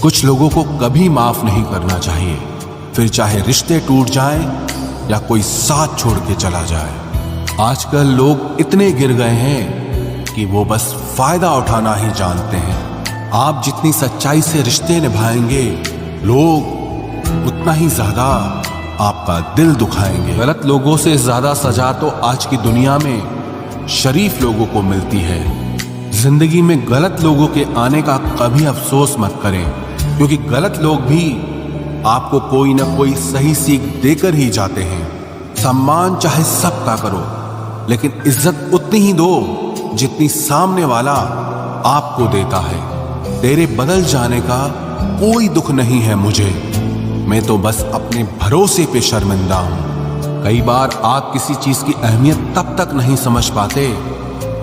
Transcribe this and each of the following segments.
कुछ लोगों को कभी माफ नहीं करना चाहिए, फिर चाहे रिश्ते टूट जाएं या कोई साथ छोड़ के चला जाए। आजकल लोग इतने गिर गए हैं कि वो बस फायदा उठाना ही जानते हैं। आप जितनी सच्चाई से रिश्ते निभाएंगे, लोग उतना ही ज्यादा आपका दिल दुखाएंगे। गलत लोगों से ज्यादा सजा तो आज की दुनिया में शरीफ लोगों को मिलती है। जिंदगी में गलत लोगों के आने का कभी अफसोस मत करें, क्योंकि गलत लोग भी आपको कोई ना कोई सही सीख देकर ही जाते हैं। सम्मान चाहे सबका करो, लेकिन इज्जत उतनी ही दो जितनी सामने वाला आपको देता है। तेरे बदल जाने का कोई दुख नहीं है मुझे, मैं तो बस अपने भरोसे पे शर्मिंदा हूं। कई बार आप किसी चीज की अहमियत तब तक नहीं समझ पाते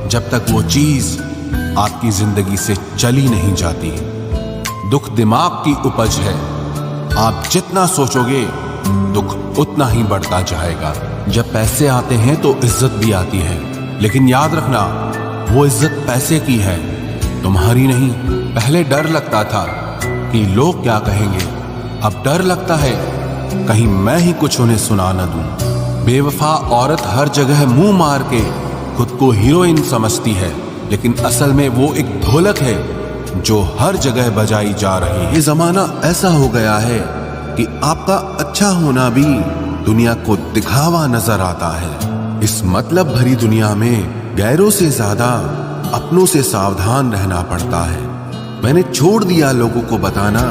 जब तक वो चीज आपकी जिंदगी से चली नहीं जाती। दुख दिमाग की उपज है, आप जितना सोचोगे दुख उतना ही बढ़ता जाएगा। जब पैसे आते हैं तो इज्जत भी आती है, लेकिन याद रखना वो इज्जत पैसे की है, तुम्हारी नहीं। पहले डर लगता था कि लोग क्या कहेंगे, अब डर लगता है कहीं मैं ही कुछ उन्हें सुना न दूं। बेवफा औरत हर जगह मुंह मार के खुद को हीरोइन समझती है, लेकिन असल में वो एक ढोलक है जो हर जगह बजाई जा रही है। ये जमाना ऐसा हो गया है कि आपका अच्छा होना भी दुनिया को दिखावा नजर आता है। इस मतलब भरी दुनिया में गैरों से ज्यादा अपनों से सावधान रहना पड़ता है। मैंने छोड़ दिया लोगों को बताना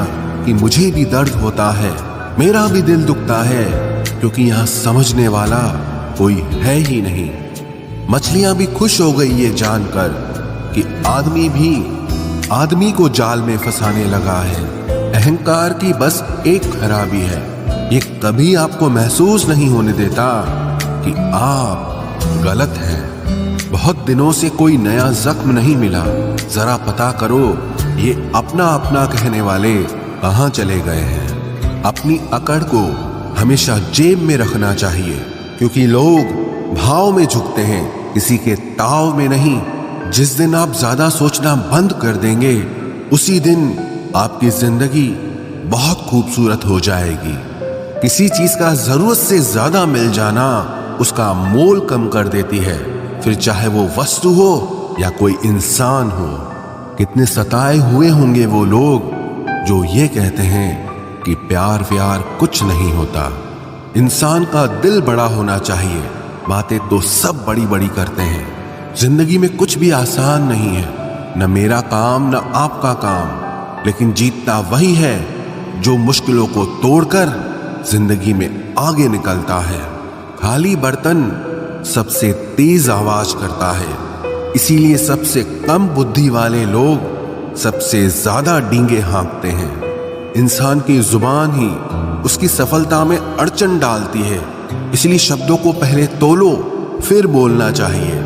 कि मुझे भी दर्द होता है, मेरा भी दिल दुखता है, क्योंकि यहाँ समझने वाला कोई है ही नहीं। मछलियां भी खुश हो गई ये जानकर कि आदमी भी आदमी को जाल में फंसाने लगा है। अहंकार की बस एक खराबी है, ये कभी आपको महसूस नहीं होने देता कि आप गलत हैं। बहुत दिनों से कोई नया जख्म नहीं मिला, जरा पता करो ये अपना अपना कहने वाले कहाँ चले गए हैं। अपनी अकड़ को हमेशा जेब में रखना चाहिए, क्योंकि लोग भाव में झुकते हैं, किसी के ताव में नहीं। जिस दिन आप ज्यादा सोचना बंद कर देंगे, उसी दिन आपकी जिंदगी बहुत खूबसूरत हो जाएगी। किसी चीज का जरूरत से ज्यादा मिल जाना उसका मोल कम कर देती है, फिर चाहे वो वस्तु हो या कोई इंसान हो। कितने सताए हुए होंगे वो लोग जो ये कहते हैं कि प्यार व्यार कुछ नहीं होता। इंसान का दिल बड़ा होना चाहिए, बातें तो सब बड़ी बड़ी करते हैं। जिंदगी में कुछ भी आसान नहीं है, न मेरा काम न आपका काम, लेकिन जीतता वही है जो मुश्किलों को तोड़कर जिंदगी में आगे निकलता है। खाली बर्तन सबसे तेज आवाज करता है, इसीलिए सबसे कम बुद्धि वाले लोग सबसे ज्यादा डींगे हाँकते हैं। इंसान की जुबान ही उसकी सफलता में अड़चन डालती है, इसलिए शब्दों को पहले तोलो फिर बोलना चाहिए।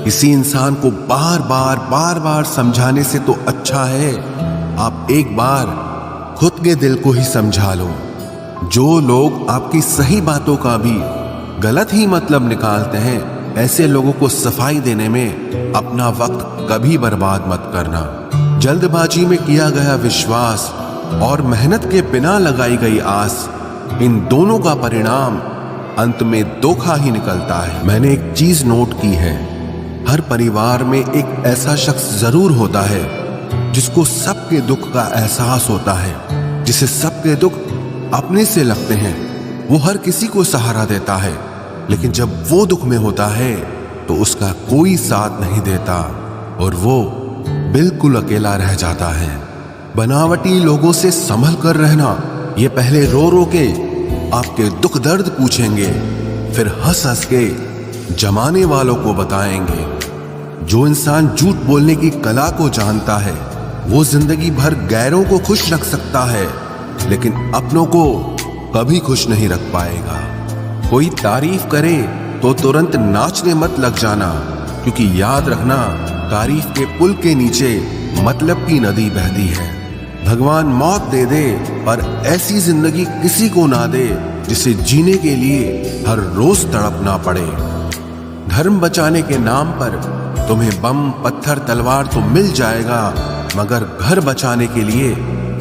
किसी इंसान को बार बार समझाने से तो अच्छा है आप एक बार खुद के दिल को ही समझा लो। जो लोग आपकी सही बातों का भी गलत ही मतलब निकालते हैं, ऐसे लोगों को सफाई देने में अपना वक्त कभी बर्बाद मत करना। जल्दबाजी में किया गया विश्वास और मेहनत के बिना लगाई गई आस, इन दोनों का परिणाम अंत में धोखा ही निकलता है। मैंने एक चीज नोट की है, हर परिवार में एक ऐसा शख्स जरूर होता है जिसको सबके दुख का एहसास होता है, जिसे सबके दुख अपने से लगते हैं। वो हर किसी को सहारा देता है, लेकिन जब वो दुख में होता है तो उसका कोई साथ नहीं देता और वो बिल्कुल अकेला रह जाता है। बनावटी लोगों से संभल कर रहना, ये पहले रो रो के आपके दुख दर्द पूछेंगे, फिर हंस हंस के जमाने वालों को बताएंगे। जो इंसान झूठ बोलने की कला को जानता है, वो जिंदगी भर गैरों को खुश रख सकता है, लेकिन अपनों को कभी खुश नहीं रख पाएगा। कोई तारीफ करे तो तुरंत नाचने मत लग जाना, क्योंकि याद रखना तारीफ के पुल के नीचे मतलब की नदी बहती है। भगवान मौत दे दे पर ऐसी जिंदगी किसी को ना दे जिसे जीने के लिए हर रोज तड़पना पड़े। धर्म बचाने के नाम पर तुम्हें बम पत्थर तलवार तो मिल जाएगा, मगर घर बचाने के लिए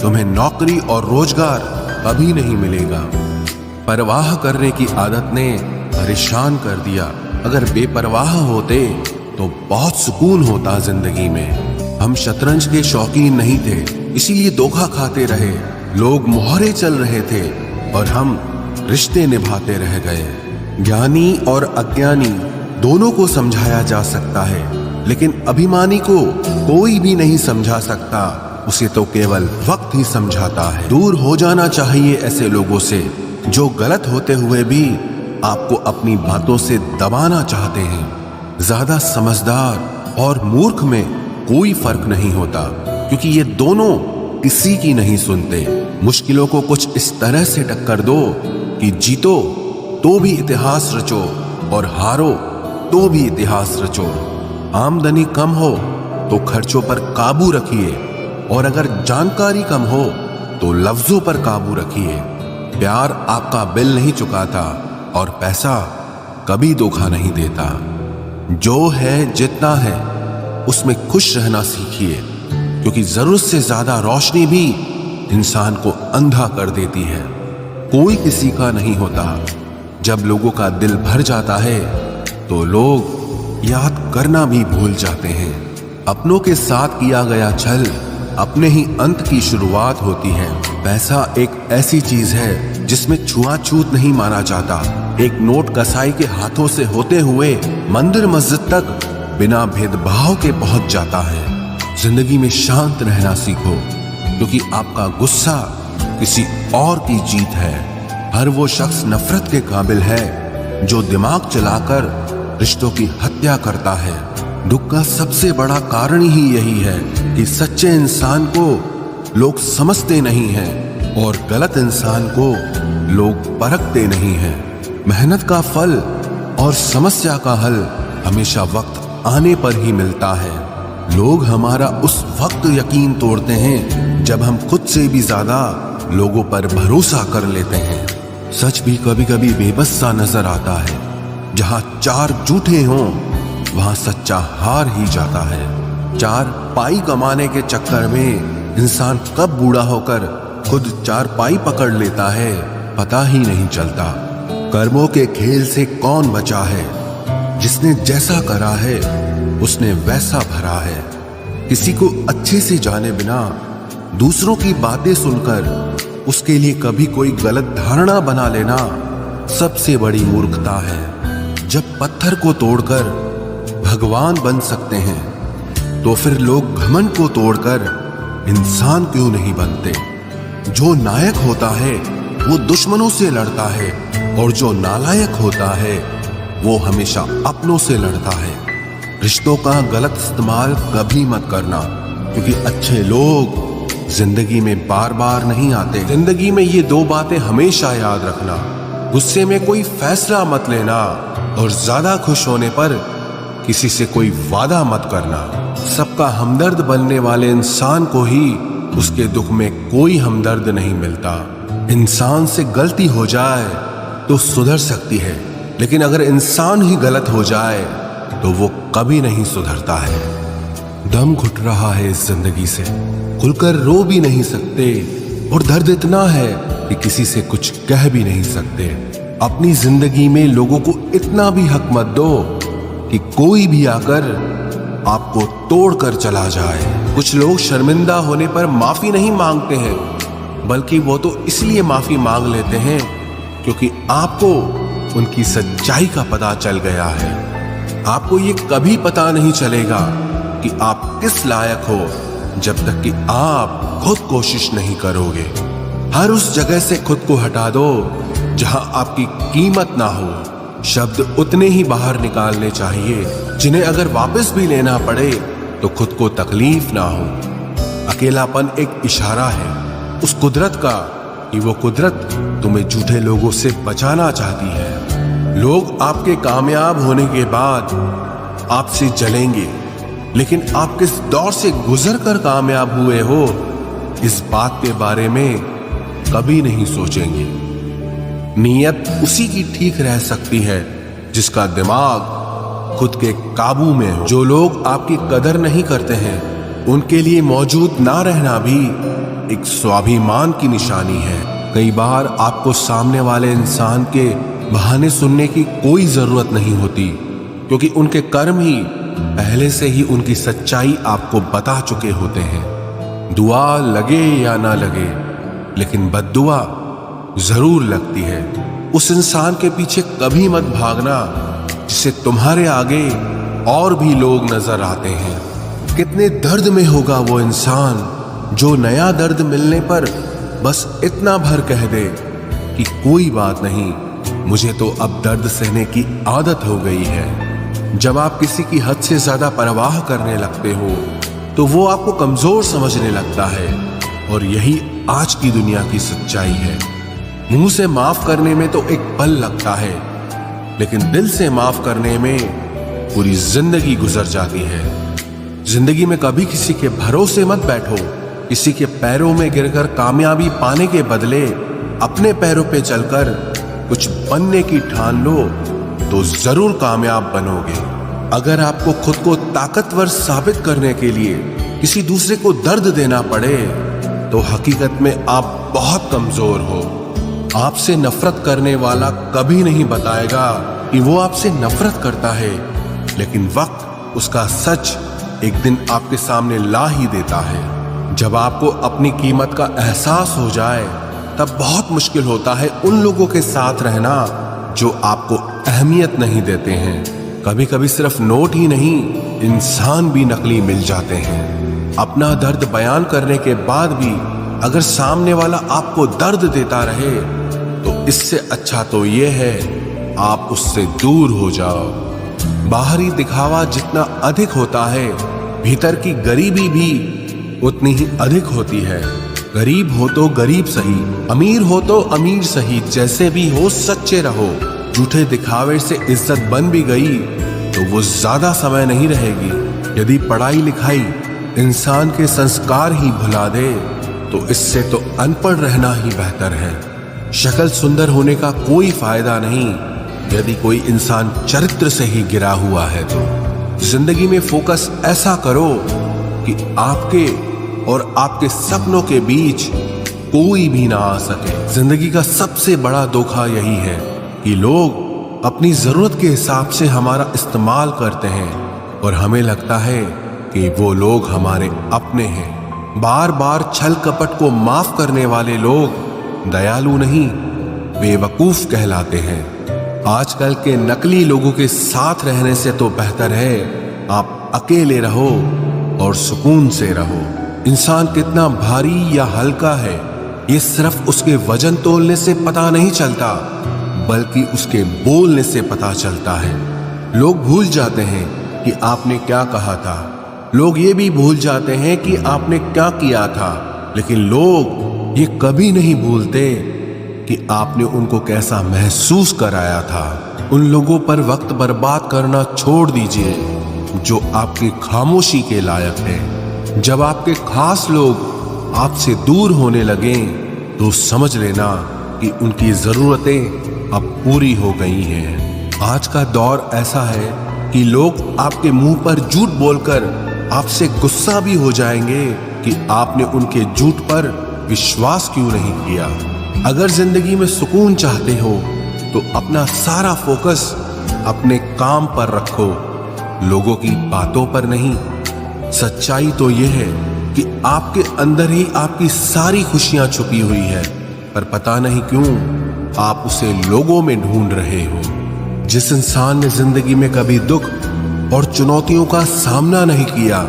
तुम्हें नौकरी और रोजगार कभी नहीं मिलेगा। परवाह करने की आदत ने परेशान कर दिया। अगर बेपरवाह होते तो बहुत सुकून होता जिंदगी में। हम शतरंज के शौकीन नहीं थे, इसीलिए धोखा खाते रहे। लोग मोहरे चल रहे थे और हम रिश्ते निभाते रह गए। ज्ञानी और अज्ञानी दोनों को समझाया जा सकता है, लेकिन अभिमानी को कोई भी नहीं समझा सकता। उसे तो केवल वक्त ही समझाता है। दूर हो जाना चाहिए ऐसे लोगों से जो गलत होते हुए भी आपको अपनी बातों से दबाना चाहते हैं। ज्यादा समझदार और मूर्ख में कोई फर्क नहीं होता, क्योंकि ये दोनों किसी की नहीं सुनते। मुश्किलों को कुछ इस तरह से टक्कर दो कि जीतो तो भी इतिहास रचो और हारो तो भी इतिहास रचो। आमदनी कम हो तो खर्चों पर काबू रखिए, और अगर जानकारी कम हो तो लफ्जों पर काबू रखिए। प्यार आपका बिल नहीं चुकाता और पैसा कभी धोखा नहीं देता। जो है जितना है उसमें खुश रहना सीखिए, क्योंकि जरूरत से ज्यादा रोशनी भी इंसान को अंधा कर देती है। कोई किसी का नहीं होता। जब लोगों का दिल भर जाता है तो लोग याद करना भी भूल जाते हैं। अपनों के साथ किया गया छल अपने ही अंत की शुरुआत होती है। पैसा एक ऐसी चीज है जिसमें छुआछूत नहीं माना जाता। एक नोट कसाई के हाथों से होते हुए मंदिर मस्जिद तक बिना भेदभाव के पहुंच जाता है। जिंदगी में शांत रहना सीखो, क्योंकि आपका गुस्सा किसी और की जीत है। हर वो शख्स नफरत के काबिल है जो दिमाग चलाकर रिश्तों की हत्या करता है। दुख का सबसे बड़ा कारण ही यही है कि सच्चे इंसान को लोग समझते नहीं हैं और गलत इंसान को लोग परखते नहीं हैं। मेहनत का फल और समस्या का हल हमेशा वक्त आने पर ही मिलता है। लोग हमारा उस वक्त यकीन तोड़ते हैं जब हम खुद से भी ज्यादा लोगों पर भरोसा कर लेते हैं। सच भी कभी कभी बेबस सा नजर आता है। जहां चार झूठे हों वहां सच्चा हार ही जाता है। चार पाई कमाने के चक्कर में इंसान कब बूढ़ा होकर खुद चार पाई पकड़ लेता है पता ही नहीं चलता। कर्मों के खेल से कौन बचा है? जिसने जैसा करा है उसने वैसा भरा है। किसी को अच्छे से जाने बिना दूसरों की बातें सुनकर उसके लिए कभी कोई गलत धारणा बना लेना सबसे बड़ी मूर्खता है। जब पत्थर को तोड़कर भगवान बन सकते हैं तो फिर लोग घमंड को तोड़कर इंसान क्यों नहीं बनते? जो नायक होता है वो दुश्मनों से लड़ता है, और जो नालायक होता है वो हमेशा अपनों से लड़ता है। रिश्तों का गलत इस्तेमाल कभी मत करना, क्योंकि अच्छे लोग जिंदगी में बार बार नहीं आते। जिंदगी में ये दो बातें हमेशा याद रखना: गुस्से में कोई फैसला मत लेना, और ज्यादा खुश होने पर किसी से कोई वादा मत करना। सबका हमदर्द बनने वाले इंसान को ही उसके दुख में कोई हमदर्द नहीं मिलता। इंसान से गलती हो जाए तो सुधर सकती है, लेकिन अगर इंसान ही गलत हो जाए तो वो कभी नहीं सुधरता है। दम घुट रहा है इस जिंदगी से, खुलकर रो भी नहीं सकते, और दर्द इतना है कि किसी से कुछ कह भी नहीं सकते। अपनी जिंदगी में लोगों को इतना भी हक मत दो कि कोई भी आकर आपको तोड़कर चला जाए। कुछ लोग शर्मिंदा होने पर माफी नहीं मांगते हैं, बल्कि वो तो इसलिए माफी मांग लेते हैं क्योंकि आपको उनकी सच्चाई का पता चल गया है। आपको ये कभी पता नहीं चलेगा कि आप किस लायक हो जब तक कि आप खुद कोशिश नहीं करोगे। हर उस जगह से खुद को हटा दो जहां आपकी कीमत ना हो। शब्द उतने ही बाहर निकालने चाहिए जिन्हें अगर वापस भी लेना पड़े तो खुद को तकलीफ ना हो। अकेलापन एक इशारा है उस कुदरत का कि वो कुदरत तुम्हें झूठे लोगों से बचाना चाहती है। लोग आपके कामयाब होने के बाद आपसे जलेंगे, लेकिन आप किस दौर से गुजरकर कामयाब हुए हो इस बात के बारे में कभी नहीं सोचेंगे। नीयत उसी की ठीक रह सकती है जिसका दिमाग खुद के काबू में हो। जो लोग आपकी कदर नहीं करते हैं उनके लिए मौजूद ना रहना भी एक स्वाभिमान की निशानी है। कई बार आपको सामने वाले इंसान के बहाने सुनने की कोई जरूरत नहीं होती, क्योंकि उनके कर्म ही पहले से ही उनकी सच्चाई आपको बता चुके होते हैं। दुआ लगे या ना लगे, लेकिन बद्दुआ जरूर लगती है। उस इंसान के पीछे कभी मत भागना जिससे तुम्हारे आगे और भी लोग नजर आते हैं। कितने दर्द में होगा वो इंसान जो नया दर्द मिलने पर बस इतना भर कह दे कि कोई बात नहीं, मुझे तो अब दर्द सहने की आदत हो गई है। जब आप किसी की हद से ज्यादा परवाह करने लगते हो तो वो आपको कमजोर समझने लगता है, और यही आज की दुनिया की सच्चाई है। मुंह से माफ करने में तो एक पल लगता है, लेकिन दिल से माफ करने में पूरी जिंदगी गुजर जाती है। जिंदगी में कभी किसी के भरोसे मत बैठो। किसी के पैरों में गिरकर कामयाबी पाने के बदले अपने पैरों पे चलकर कुछ बनने की ठान लो तो जरूर कामयाब बनोगे। अगर आपको खुद को ताकतवर साबित करने के लिए किसी दूसरे को दर्द देना पड़े तो हकीकत में आप बहुत कमजोर हो। आपसे नफरत करने वाला कभी नहीं बताएगा कि वो आपसे नफरत करता है, लेकिन वक्त उसका सच एक दिन आपके सामने ला ही देता है। जब आपको अपनी कीमत का एहसास हो जाए तब बहुत मुश्किल होता है उन लोगों के साथ रहना जो आपको अहमियत नहीं देते हैं। कभी कभी सिर्फ नोट ही नहीं, इंसान भी नकली मिल जाते हैं। अपना दर्द बयान करने के बाद भी अगर सामने वाला आपको दर्द देता रहे तो इससे अच्छा तो ये है आप उससे दूर हो जाओ। बाहरी दिखावा जितना अधिक होता है, भीतर की गरीबी भी उतनी ही अधिक होती है। गरीब हो तो गरीब सही, अमीर हो तो अमीर सही, जैसे भी हो सच्चे रहो। झूठे दिखावे से इज्जत बन भी गई तो वो ज्यादा समय नहीं रहेगी। यदि पढ़ाई लिखाई इंसान के संस्कार ही भुला दे तो इससे तो अनपढ़ रहना ही बेहतर है। शक्ल सुंदर होने का कोई फायदा नहीं यदि कोई इंसान चरित्र से ही गिरा हुआ है। तो जिंदगी में फोकस ऐसा करो कि आपके और आपके सपनों के बीच कोई भी ना आ सके। जिंदगी का सबसे बड़ा धोखा यही है कि लोग अपनी जरूरत के हिसाब से हमारा इस्तेमाल करते हैं और हमें लगता है कि वो लोग हमारे अपने हैं। बार बार छल कपट को माफ करने वाले लोग दयालु नहीं, बेवकूफ कहलाते हैं। आजकल के नकली लोगों के साथ रहने से तो बेहतर है आप अकेले रहो और सुकून से रहो। इंसान कितना भारी या हल्का है ये सिर्फ उसके वजन तोलने से पता नहीं चलता, बल्कि उसके बोलने से पता चलता है। लोग भूल जाते हैं कि आपने क्या कहा था, लोग ये भी भूल जाते हैं कि आपने क्या किया था, लेकिन लोग ये कभी नहीं भूलते कि आपने उनको कैसा महसूस कराया था। उन लोगों पर वक्त बर्बाद करना छोड़ दीजिए जो आपकी खामोशी के लायक है। जब आपके खास लोग आपसे दूर होने लगें तो समझ लेना कि उनकी जरूरतें अब पूरी हो गई हैं। आज का दौर ऐसा है कि लोग आपके मुंह पर झूठ बोलकर आपसे गुस्सा भी हो जाएंगे कि आपने उनके झूठ पर विश्वास क्यों नहीं किया। अगर जिंदगी में सुकून चाहते हो तो अपना सारा फोकस अपने काम पर रखो, लोगों की बातों पर नहीं। सच्चाई तो यह है कि आपके अंदर ही आपकी सारी खुशियां छुपी हुई है, पर पता नहीं क्यों आप उसे लोगों में ढूंढ रहे हो। जिस इंसान ने जिंदगी में कभी दुख और चुनौतियों का सामना नहीं किया,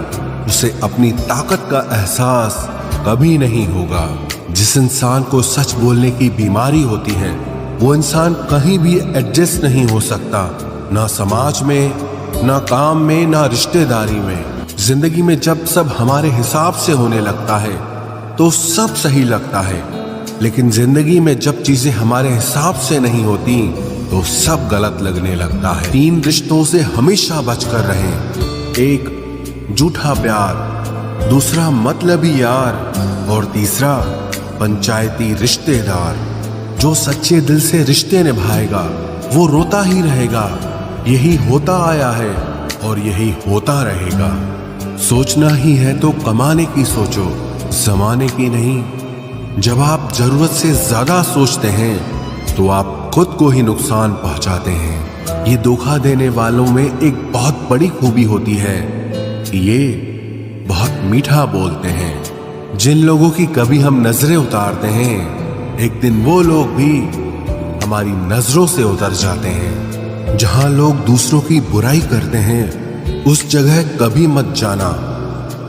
उसे अपनी ताकत का एहसास कभी नहीं होगा। जिस इंसान को सच बोलने की बीमारी होती है, वो इंसान कहीं भी एडजस्ट नहीं हो सकता, ना समाज में, ना काम में, ना रिश्तेदारी में। जिंदगी में जब सब हमारे हिसाब से होने लगता है तो सब सही लगता है, लेकिन जिंदगी में जब चीजें हमारे हिसाब से नहीं होती तो सब गलत लगने लगता है। 3 रिश्तों से हमेशा बचकर रहें। 1 झूठा प्यार, दूसरा मतलबी यार और तीसरा पंचायती रिश्तेदार। जो सच्चे दिल से रिश्ते निभाएगा वो रोता ही रहेगा। यही होता आया है और यही होता रहेगा। सोचना ही है तो कमाने की सोचो, जमाने की नहीं। जब आप जरूरत से ज्यादा सोचते हैं तो आप खुद को ही नुकसान पहुंचाते हैं। ये धोखा देने वालों में एक बहुत बड़ी खूबी होती है कि ये बहुत मीठा बोलते हैं। जिन लोगों की कभी हम नजरें उतारते हैं, एक दिन वो लोग भी हमारी नजरों से उतर जाते हैं। जहां लोग दूसरों की बुराई करते हैं, उस जगह कभी मत जाना,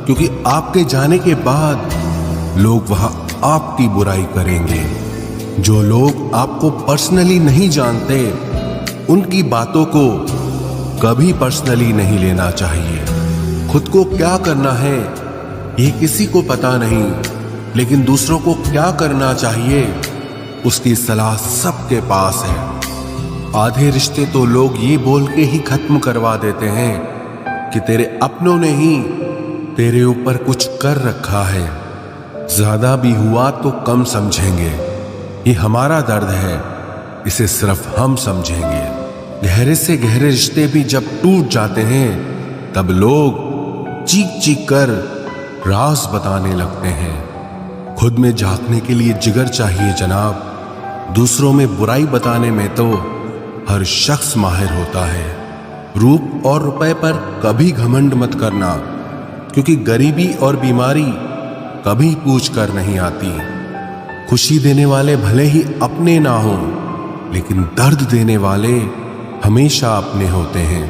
क्योंकि आपके जाने के बाद लोग वहां आपकी बुराई करेंगे। जो लोग आपको पर्सनली नहीं जानते, उनकी बातों को कभी पर्सनली नहीं लेना चाहिए। खुद को क्या करना है ये किसी को पता नहीं, लेकिन दूसरों को क्या करना चाहिए उसकी सलाह सबके पास है। आधे रिश्ते तो लोग ये बोल के ही खत्म करवा देते हैं कि तेरे अपनों ने ही तेरे ऊपर कुछ कर रखा है। ज्यादा भी हुआ तो कम समझेंगे, ये हमारा दर्द है, इसे सिर्फ हम समझेंगे। गहरे से गहरे रिश्ते भी जब टूट जाते हैं, तब लोग चीख चीख कर राज बताने लगते हैं। खुद में झांकने के लिए जिगर चाहिए जनाब। दूसरों में बुराई बताने में तो हर शख्स माहिर होता है। रूप और रुपए पर कभी घमंड मत करना, क्योंकि गरीबी और बीमारी कभी पूछ कर नहीं आती। खुशी देने वाले भले ही अपने ना हो, लेकिन दर्द देने वाले हमेशा अपने होते हैं।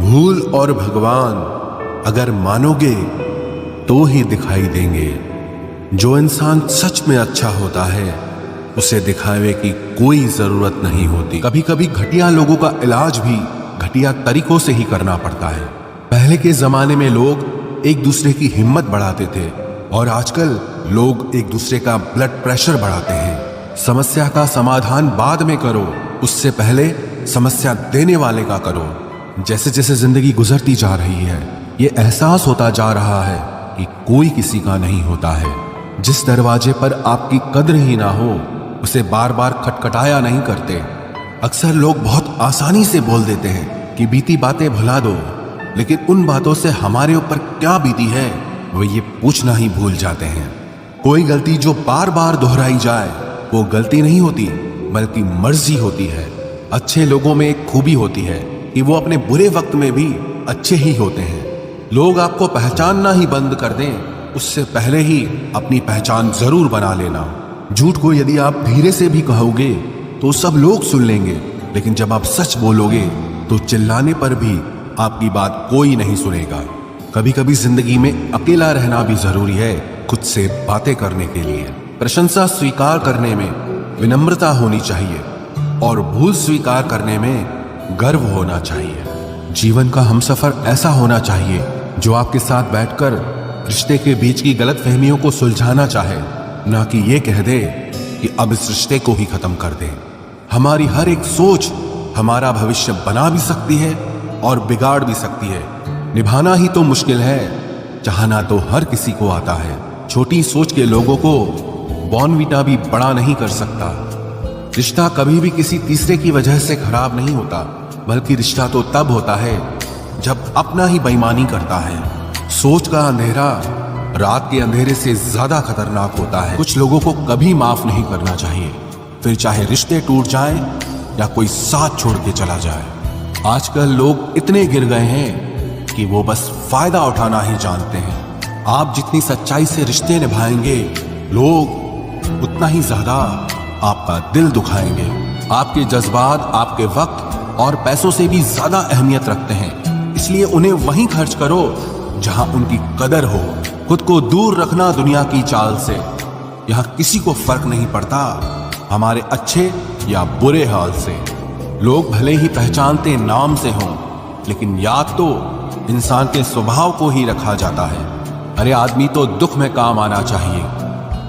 भूल और भगवान अगर मानोगे तो ही दिखाई देंगे। जो इंसान सच में अच्छा होता है, उसे दिखावे की कोई जरूरत नहीं होती। कभी कभी घटिया लोगों का इलाज भी घटिया तरीकों से ही करना पड़ता है। पहले के जमाने में लोग एक दूसरे की हिम्मत बढ़ाते थे, और आजकल लोग एक दूसरे का ब्लड प्रेशर बढ़ाते हैं। समस्या का समाधान बाद में करो, उससे पहले समस्या देने वाले का करो। जैसे जैसे जिंदगी गुजरती जा रही है, ये एहसास होता जा रहा है कि कोई किसी का नहीं होता है। जिस दरवाजे पर आपकी कद्र ही ना हो, उसे बार बार खटखटाया नहीं करते। अक्सर लोग बहुत आसानी से बोल देते हैं कि बीती बातें भुला दो, लेकिन उन बातों से हमारे ऊपर क्या बीती है वो ये पूछना ही भूल जाते हैं। कोई गलती जो बार बार दोहराई जाए वो गलती नहीं होती, बल्कि मर्जी होती है। अच्छे लोगों में एक खूबी होती है कि वो अपने बुरे वक्त में भी अच्छे ही होते हैं। लोग आपको पहचानना ही बंद कर दें, उससे पहले ही अपनी पहचान जरूर बना लेना। झूठ को यदि आप धीरे से भी कहोगे तो सब लोग सुन लेंगे, लेकिन जब आप सच बोलोगे तो चिल्लाने पर भी आपकी बात कोई नहीं सुनेगा। कभी कभी जिंदगी में अकेला रहना भी जरूरी है, खुद से बातें करने के लिए। प्रशंसा स्वीकार करने में विनम्रता होनी चाहिए, और भूल स्वीकार करने में गर्व होना चाहिए। जीवन का हमसफर ऐसा होना चाहिए जो आपके साथ बैठकर रिश्ते के बीच की गलतफहमियों को सुलझाना चाहे, ना कि ये कह दे कि अब इस रिश्ते को ही खत्म कर दें। हमारी हर एक सोच हमारा भविष्य बना भी सकती है और बिगाड़ भी सकती है। निभाना ही तो मुश्किल है, चाहना तो हर किसी को आता है। छोटी सोच के लोगों को बॉर्नवीटा भी बड़ा नहीं कर सकता। रिश्ता कभी भी किसी तीसरे की वजह से खराब नहीं होता, बल्कि रिश्ता तो तब होता है जब अपना ही बेईमानी करता है। सोच का अंधेरा रात के अंधेरे से ज्यादा खतरनाक होता है। कुछ लोगों को कभी माफ नहीं करना चाहिए, फिर चाहे रिश्ते टूट जाएं या कोई साथ छोड़ के चला जाए। आजकल लोग इतने गिर गए हैं कि वो बस फायदा उठाना ही जानते हैं। आप जितनी सच्चाई से रिश्ते निभाएंगे, लोग उतना ही ज्यादा आपका दिल दुखाएंगे। आपके जज्बात आपके वक्त और पैसों से भी ज्यादा अहमियत रखते हैं, इसलिए उन्हें वहीं खर्च करो जहां उनकी कदर हो। खुद को दूर रखना दुनिया की चाल से। यहां किसी को फर्क नहीं पड़ता हमारे अच्छे या बुरे हाल से। लोग भले ही पहचानते नाम से हों, लेकिन याद तो इंसान के स्वभाव को ही रखा जाता है। अरे आदमी तो दुख में काम आना चाहिए,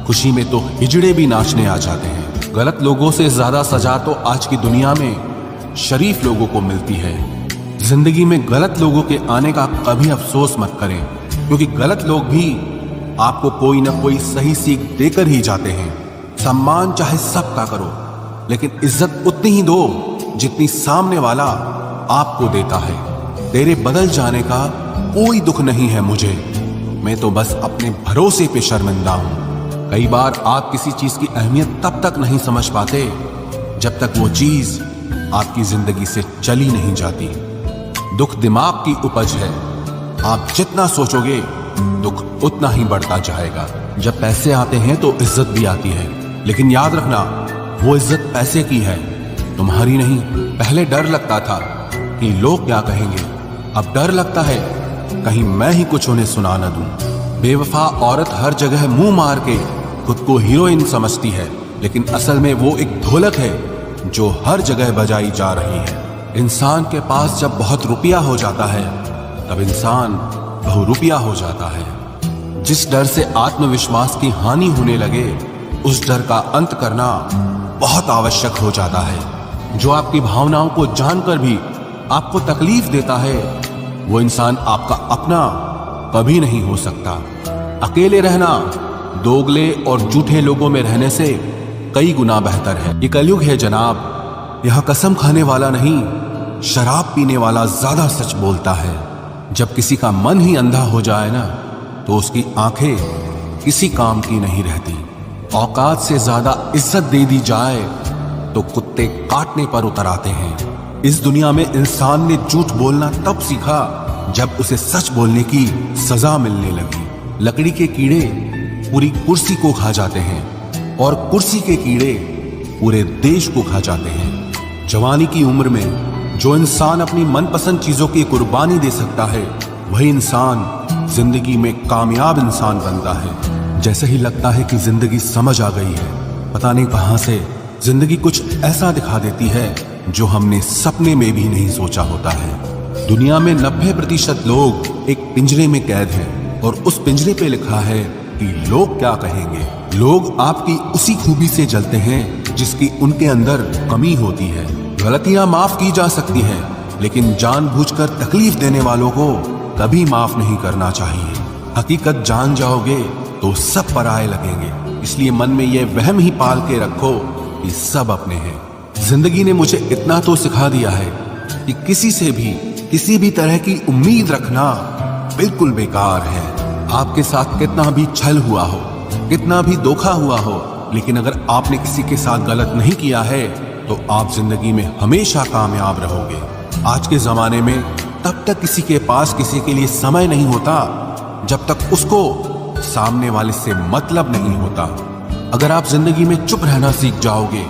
खुशी में तो हिजड़े भी नाचने आ जाते हैं। गलत लोगों से ज्यादा सजा तो आज की दुनिया में शरीफ लोगों को मिलती है। जिंदगी में गलत लोगों के आने का कभी अफसोस मत करें, क्योंकि गलत लोग भी आपको कोई ना कोई सही सीख देकर ही जाते हैं। सम्मान चाहे सबका करो, लेकिन इज्जत उतनी ही दो जितनी सामने वाला आपको देता है। तेरे बदल जाने का कोई दुख नहीं है मुझे, मैं तो बस अपने भरोसे पे शर्मिंदा हूं। कई बार आप किसी चीज की अहमियत तब तक नहीं समझ पाते जब तक वो चीज आपकी जिंदगी से चली नहीं जाती। दुख दिमाग की उपज है, आप जितना सोचोगे दुख उतना ही बढ़ता जाएगा। जब पैसे आते हैं तो इज्जत भी आती है, लेकिन याद रखना वो इज्जत पैसे की है, तुम्हारी नहीं। पहले डर लगता था कि लोग क्या कहेंगे, अब डर लगता है कहीं मैं ही कुछ उन्हें सुना न दूं। बेवफा औरत हर जगह मुंह मार के खुद को हीरोइन समझती है, लेकिन असल में वो एक ढोलक है जो हर जगह बजाई जा रही है। इंसान के पास जब बहुत रुपया हो जाता है तब इंसान बहुरुपया हो जाता है। जिस डर से आत्मविश्वास की हानि होने लगे उस डर का अंत करना बहुत आवश्यक हो जाता है। जो आपकी भावनाओं को जानकर भी आपको तकलीफ देता है वो इंसान आपका अपना कभी नहीं हो सकता। अकेले रहना दोगले और झूठे लोगों में रहने से कई गुना बेहतर है। ये कलयुग है जनाब, यहां कसम खाने वाला नहीं शराब पीने वाला ज्यादा सच बोलता है। जब किसी का मन ही अंधा हो जाए ना तो उसकी आंखें किसी काम की नहीं रहती। औकात से ज्यादा इज्जत दे दी जाए तो कुत्ते काटने पर उतर आते हैं। इस दुनिया में इंसान ने झूठ बोलना तब सीखा जब उसे सच बोलने की सजा मिलने लगी। लकड़ी के कीड़े पूरी कुर्सी को खा जाते हैं और कुर्सी के कीड़े पूरे देश को खा जाते हैं। जवानी की उम्र में जो इंसान अपनी मनपसंद चीजों की कुर्बानी दे सकता है वही इंसान जिंदगी में कामयाब इंसान बनता है। जैसे ही लगता है कि जिंदगी समझ आ गई है, पता नहीं कहां से जिंदगी कुछ ऐसा दिखा देती है जो हमने सपने में भी नहीं सोचा होता है। दुनिया में 90% लोग एक पिंजरे में कैद हैं और उस पिंजरे पे लिखा है कि लोग क्या कहेंगे। लोग आपकी उसी खूबी से जलते हैं जिसकी उनके अंदर कमी होती है। गलतियां माफ की जा सकती हैं, लेकिन जानबूझकर तकलीफ देने वालों को कभी माफ नहीं करना चाहिए। हकीकत जान जाओगे तो सब पराये लगेंगे, इसलिए मन में यह वहम ही पाल के रखो कि सब अपने हैं। जिंदगी ने मुझे इतना तो सिखा दिया है कि किसी से भी किसी भी तरह की उम्मीद रखना बिल्कुल बेकार है। आपके साथ कितना भी छल हुआ हो, कितना भी धोखा हुआ हो, लेकिन अगर आपने किसी के साथ गलत नहीं किया है तो आप जिंदगी में हमेशा कामयाब रहोगे। आज के जमाने में तब तक किसी के पास किसी के लिए समय नहीं होता जब तक उसको सामने वाले से मतलब नहीं होता। अगर आप जिंदगी में चुप रहना सीख जाओगे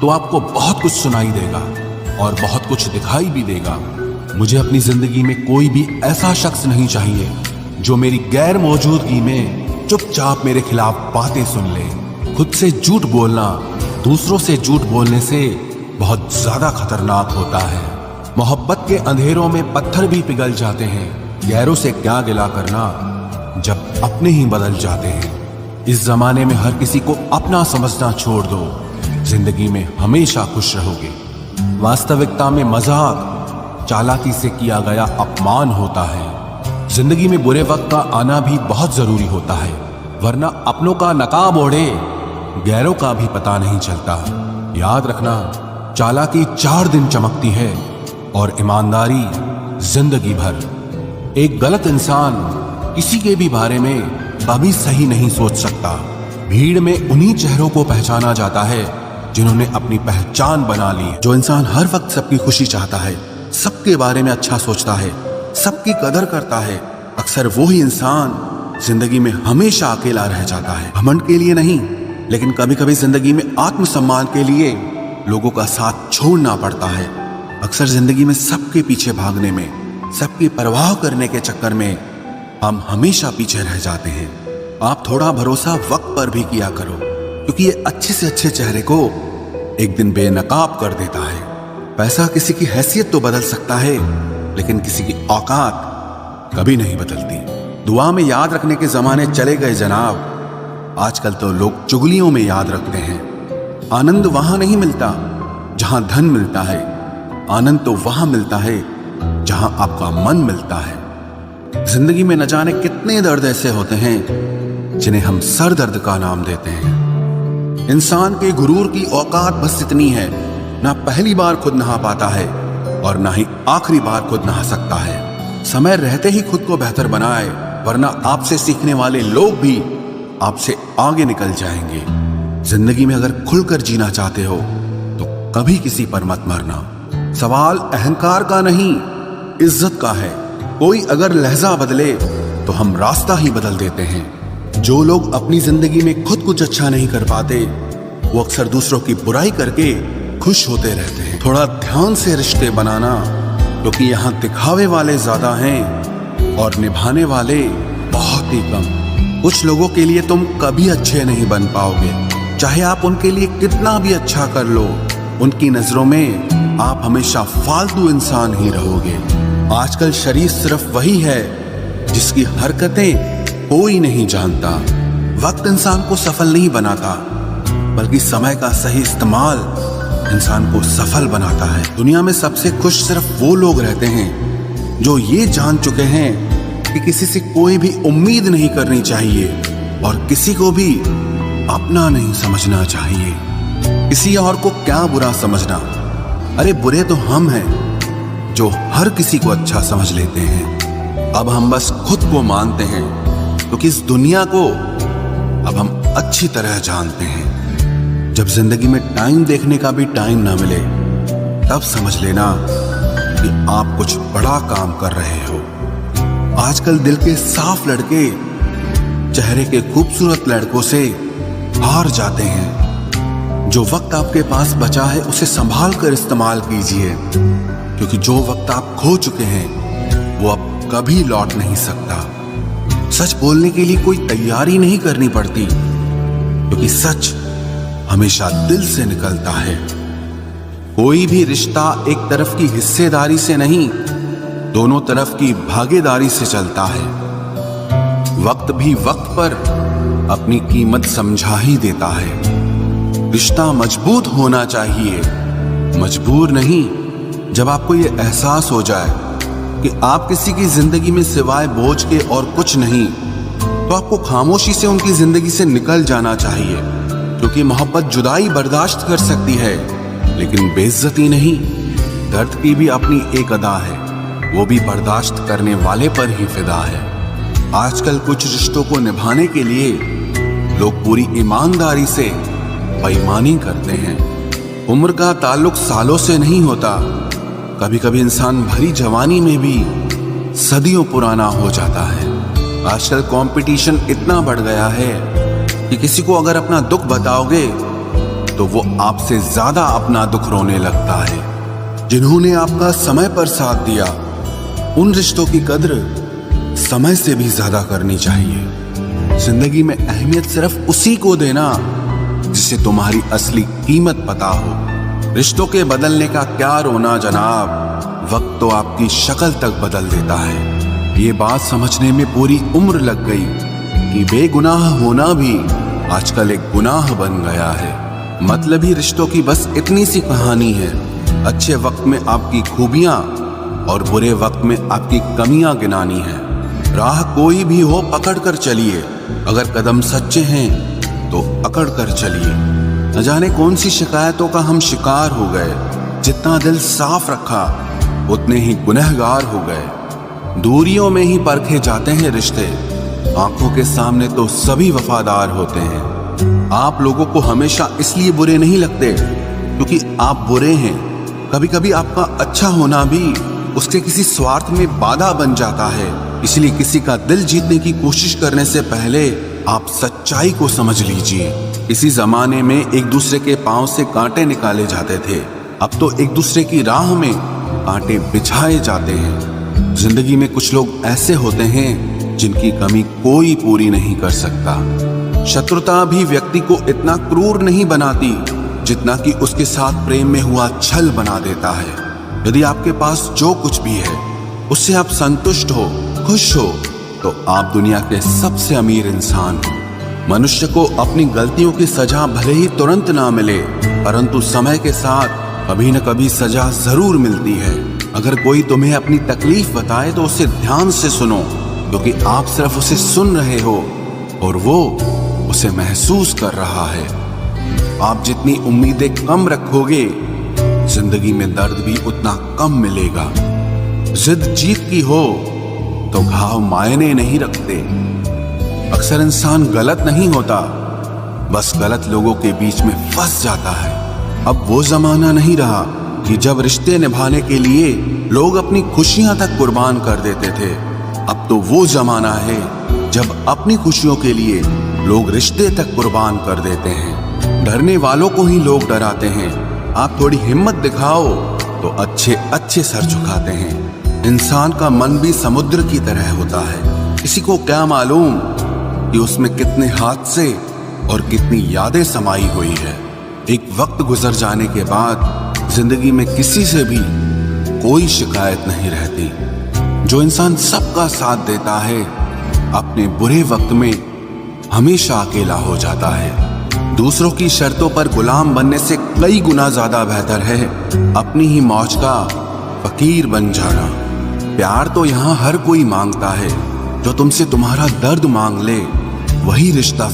तो आपको बहुत कुछ सुनाई देगा और बहुत कुछ दिखाई भी देगा। मुझे अपनी जिंदगी में कोई भी ऐसा शख्स नहीं चाहिए जो मेरी गैर मौजूदगी में चुपचाप मेरे खिलाफ बातें सुन ले। खुद से झूठ बोलना दूसरों से झूठ बोलने से बहुत ज्यादा खतरनाक होता है। मोहब्बत के अंधेरों में पत्थर भी पिघल जाते हैं, गैरों से क्या गिला करना जब अपने ही बदल जाते हैं। इस जमाने में हर किसी को अपना समझना छोड़ दो, जिंदगी में हमेशा खुश रहोगे। वास्तविकता में मजाक चालाकी से किया गया अपमान होता है। जिंदगी में बुरे वक्त का आना भी बहुत जरूरी होता है, वरना अपनों का नकाब ओढ़े गैरों का भी पता नहीं चलता। याद रखना, चालाकी 4 दिन चमकती है और ईमानदारी जिंदगी भर। एक गलत इंसान किसी के भी बारे में कभी सही नहीं सोच सकता। भीड़ में उन्हीं चेहरों को पहचाना जाता है जिन्होंने अपनी पहचान बना ली। जो इंसान हर वक्त सबकी खुशी चाहता है, सबके बारे में अच्छा सोचता है, सबकी कदर करता है, अक्सर वो ही इंसान जिंदगी में हमेशा अकेला रह जाता है। घमंड के लिए नहीं, लेकिन कभी कभी जिंदगी में आत्मसम्मान के लिए लोगों का साथ छोड़ना पड़ता है। अक्सर जिंदगी में सबके पीछे भागने में, सबकी परवाह करने के चक्कर में हम हमेशा पीछे रह जाते हैं। आप थोड़ा भरोसा वक्त पर भी किया करो, क्योंकि ये अच्छे से अच्छे चेहरे को एक दिन बेनकाब कर देता है। पैसा किसी की हैसियत तो बदल सकता है, लेकिन किसी की औकात कभी नहीं बदलती। दुआ में याद रखने के जमाने चले गए जनाब, आजकल तो लोग चुगलियों में याद रखते हैं। आनंद वहां नहीं मिलता जहां धन मिलता है, आनंद तो वहां मिलता है जहां आपका मन मिलता है। जिंदगी में न जाने कितने दर्द ऐसे होते हैं जिन्हें हम सर दर्द का नाम देते हैं। इंसान के गुरूर की औकात बस इतनी है, ना पहली बार खुद नहा पाता है और ना ही आखिरी बार खुद नहा सकता है। समय रहते ही खुद को बेहतर बनाए वरना आपसे सीखने वाले लोग भी आपसे आगे निकल जाएंगे। जिंदगी में अगर खुलकर जीना चाहते हो तो कभी किसी पर मत मरना। सवाल अहंकार का नहीं, इज्जत का है। कोई अगर लहजा बदले तो हम रास्ता ही बदल देते हैं। जो लोग अपनी जिंदगी में खुद कुछ अच्छा नहीं कर पाते वो अक्सर दूसरों की बुराई करके खुश होते रहते हैं। थोड़ा ध्यान से रिश्ते बनाना, क्योंकि यहाँ दिखावे वाले ज्यादा हैं और निभाने वाले बहुत ही कम। कुछ लोगों के लिए तुम कभी अच्छे नहीं बन पाओगे, चाहे आप उनके लिए कितना भी अच्छा कर लो। उनकी नजरों में आप हमेशा फालतू इंसान ही रहोगे। आजकल शरीर सिर्फ वही है जिसकी हरकतें कोई नहीं जानता। वक्त इंसान को सफल नहीं बनाता, बल्कि समय का सही इस्तेमाल इंसान को सफल बनाता है। दुनिया में सबसे खुश सिर्फ वो लोग रहते हैं जो ये जान चुके हैं कि किसी से कोई भी उम्मीद नहीं करनी चाहिए और किसी को भी अपना नहीं समझना चाहिए। किसी और को क्या बुरा समझना, अरे बुरे तो हम हैं जो हर किसी को अच्छा समझ लेते हैं। अब हम बस खुद को मानते हैं क्योंकि इस दुनिया को अब हम अच्छी तरह जानते हैं। जब जिंदगी में टाइम देखने का भी टाइम ना मिले तब समझ लेना कि आप कुछ बड़ा काम कर रहे हो। आजकल दिल के साफ लड़के चेहरे के खूबसूरत लड़कों से हार जाते हैं। जो वक्त आपके पास बचा है उसे संभाल कर इस्तेमाल कीजिए, क्योंकि जो वक्त आप खो चुके हैं वो अब कभी लौट नहीं सकता। सच बोलने के लिए कोई तैयारी नहीं करनी पड़ती, क्योंकि सच हमेशा दिल से निकलता है। कोई भी रिश्ता एक तरफ की हिस्सेदारी से नहीं, दोनों तरफ की भागीदारी से चलता है। वक्त भी वक्त पर अपनी कीमत समझा ही देता है। रिश्ता मजबूत होना चाहिए, मजबूर नहीं। जब आपको ये एहसास हो जाए कि आप किसी की जिंदगी में सिवाय बोझ के और कुछ नहीं, तो आपको खामोशी से उनकी जिंदगी से निकल जाना चाहिए, क्योंकि मोहब्बत जुदाई बर्दाश्त कर सकती है लेकिन बेइज्जती नहीं। दर्द की भी अपनी एक अदा है, वो भी बर्दाश्त करने वाले पर ही फिदा है। आजकल कुछ रिश्तों को निभाने के लिए लोग पूरी ईमानदारी से बेईमानी करते हैं। उम्र का ताल्लुक सालों से नहीं होता, कभी कभी इंसान भरी जवानी में भी सदियों पुराना हो जाता है। आजकल कंपटीशन इतना बढ़ गया है कि किसी को अगर अपना दुख बताओगे तो वो आपसे ज्यादा अपना दुख रोने लगता है। जिन्होंने आपका समय पर साथ दिया, उन रिश्तों की कद्र समय से भी ज्यादा करनी चाहिए। जिंदगी में अहमियत सिर्फ उसी को देना जिसे तुम्हारी असली कीमत पता हो। रिश्तों के बदलने का क्या रोना जनाब, वक्त तो आपकी शक्ल तक बदल देता है। ये बात समझने में पूरी उम्र लग गई कि बेगुनाह होना भी आजकल एक गुनाह बन गया है। मतलबी रिश्तों की बस इतनी सी कहानी है। अच्छे वक्त में आपकी खूबियां और बुरे वक्त में आपकी कमियां गिनानी है। राह कोई भी हो पकड़ कर चलिए, अगर कदम सच्चे हैं तो अकड़ कर चलिए। न जाने कौन सी शिकायतों का हम शिकार हो गए। जितना दिल साफ रखा उतने ही गुनहगार हो गए। दूरियों में ही परखे जाते हैं रिश्ते, आंखों के सामने तो सभी वफादार होते हैं। आप लोगों को हमेशा इसलिए बुरे नहीं लगते क्योंकि आप बुरे हैं। कभी कभी आपका अच्छा होना भी उसके किसी स्वार्थ में बाधा बन जाता है। इसलिए किसी का दिल जीतने की कोशिश करने से पहले आप सच्चाई को समझ लीजिए। इसी जमाने में एक दूसरे के पांव से कांटे निकाले जाते थे, अब तो एक दूसरे की राह में कांटे बिछाए जाते हैं। जिंदगी में कुछ लोग ऐसे होते हैं जिनकी कमी कोई पूरी नहीं कर सकता। शत्रुता भी व्यक्ति को इतना क्रूर नहीं बनाती जितना कि उसके साथ प्रेम में हुआ छल बना देता है। यदि आपके पास जो कुछ भी है उससे आप संतुष्ट हो, खुश हो, तो आप दुनिया के सबसे अमीर इंसान हो। मनुष्य को अपनी गलतियों की सजा भले ही तुरंत ना मिले, परंतु समय के साथ कभी न कभी सजा जरूर मिलती है। अगर कोई तुम्हें अपनी तकलीफ बताए तो उसे ध्यान से सुनो, क्योंकि आप सिर्फ उसे सुन रहे हो और वो उसे महसूस कर रहा है। आप जितनी उम्मीदें कम रखोगे, जिंदगी में दर्द भी उतना कम मिलेगा। जिद जीत की हो तो घाव मायने नहीं रखते। अक्सर इंसान गलत नहीं होता, बस गलत लोगों के बीच में फंस जाता है। अब वो जमाना नहीं रहा कि जब रिश्ते निभाने के लिए लोग अपनी खुशियां तक कुर्बान कर देते थे। अब तो वो जमाना है जब अपनी खुशियों के लिए लोग रिश्ते तक कुर्बान कर देते हैं। डरने वालों को ही लोग डराते हैं। आप थोड़ी हिम्मत दिखाओ तो अच्छे अच्छे सर झुकाते हैं। इंसान का मन भी समुद्र की तरह होता है। किसी को क्या मालूम कि उसमें कितने हादसे और कितनी यादें समाई हुई है। एक वक्त गुजर जाने के बाद जिंदगी में किसी से भी कोई शिकायत नहीं रहती। जो इंसान सबका साथ देता है अपने बुरे वक्त में हमेशा अकेला हो जाता है। दूसरों की शर्तों पर गुलाम बनने से कई गुना ज्यादा बेहतर है अपनी ही मौज का फकीर बन जाना। प्यार तो यहाँ हर कोई मांगता है, जो तुमसे तुम्हारा दर्द मांग ले वही रिश्ता